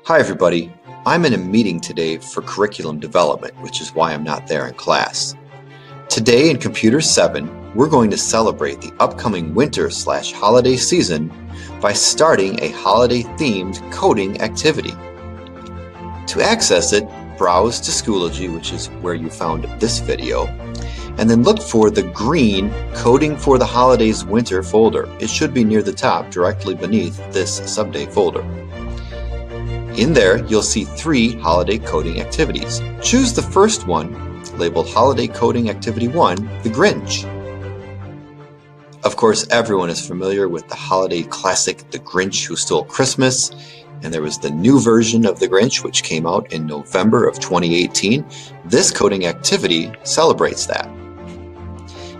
Hi everybody, I'm in a meeting today for curriculum development, which is why I'm not there in class. Today in Computer 7, we're going to celebrate the upcoming winter/holiday season by starting a holiday-themed coding activity. To access it, browse to Schoology, which is where you found this video, and then look for the green Coding for the Holidays Winter folder. It should be near the top, directly beneath this Sub Day folder. In there, you'll see 3 holiday coding activities. Choose the first one, labeled Holiday Coding Activity 1, The Grinch. Of course, everyone is familiar with the holiday classic, The Grinch Who Stole Christmas, and there was the new version of The Grinch, which came out in November of 2018. This coding activity celebrates that.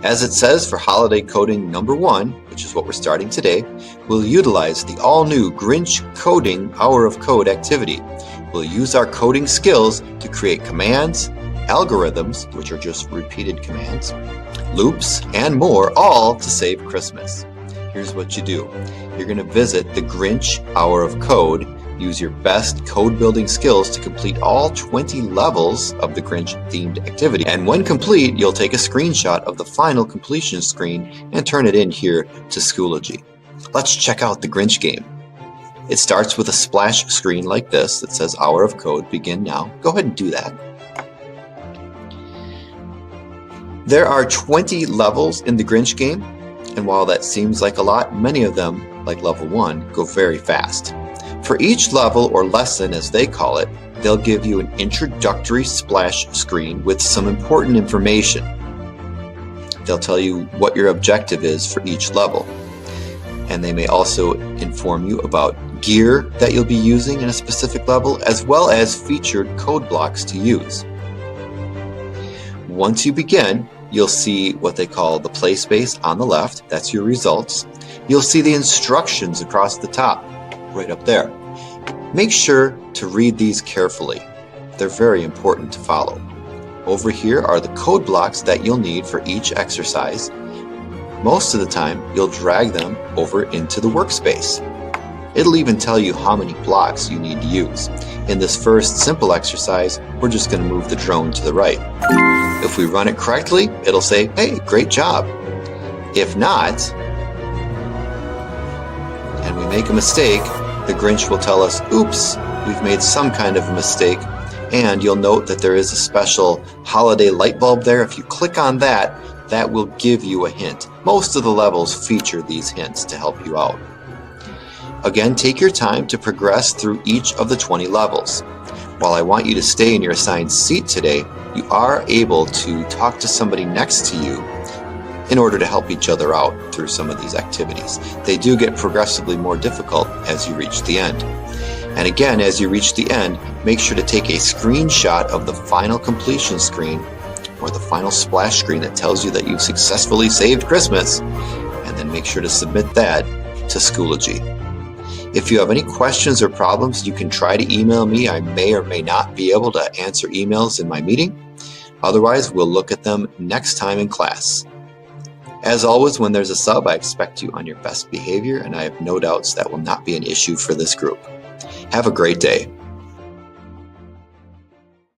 As it says for holiday coding number 1, which is what we're starting today, we'll utilize the all-new GRINCH CODING Hour of Code activity. We'll use our coding skills to create commands, algorithms, which are just repeated commands, loops, and more, all to save Christmas. Here's what you do. You're going to visit the GRINCH Hour of Code, use your best code building skills to complete all 20 levels of the Grinch themed activity. And when complete, you'll take a screenshot of the final completion screen and turn it in here to Schoology. Let's check out the Grinch game. It starts with a splash screen like this that says Hour of Code, begin now. Go ahead and do that. There are 20 levels in the Grinch game, and while that seems like a lot, many of them, like level 1, go very fast. For each level or lesson, as they call it, they'll give you an introductory splash screen with some important information. They'll tell you what your objective is for each level. And they may also inform you about gear that you'll be using in a specific level, as well as featured code blocks to use. Once you begin, you'll see what they call the play space on the left. That's your results. You'll see the instructions across the top, right up there. Make sure to read these carefully. They're very important to follow. Over here are the code blocks that you'll need for each exercise. Most of the time, you'll drag them over into the workspace. It'll even tell you how many blocks you need to use. In this first simple exercise, we're just going to move the drone to the right. If we run it correctly, it'll say, hey, great job. If not, and we make a mistake, the Grinch will tell us, oops, we've made some kind of a mistake, and you'll note that there is a special holiday light bulb there. If you click on that, that will give you a hint. Most of the levels feature these hints to help you out. Again, take your time to progress through each of the 20 levels. While I want you to stay in your assigned seat today, you are able to talk to somebody next to you in order to help each other out through some of these activities. They do get progressively more difficult as you reach the end. And again, as you reach the end, make sure to take a screenshot of the final completion screen or the final splash screen that tells you that you've successfully saved Christmas, and then make sure to submit that to Schoology. If you have any questions or problems, you can try to email me. I may or may not be able to answer emails in my meeting. Otherwise, we'll look at them next time in class. As always, when there's a sub, I expect you on your best behavior, and I have no doubts that will not be an issue for this group. Have a great day.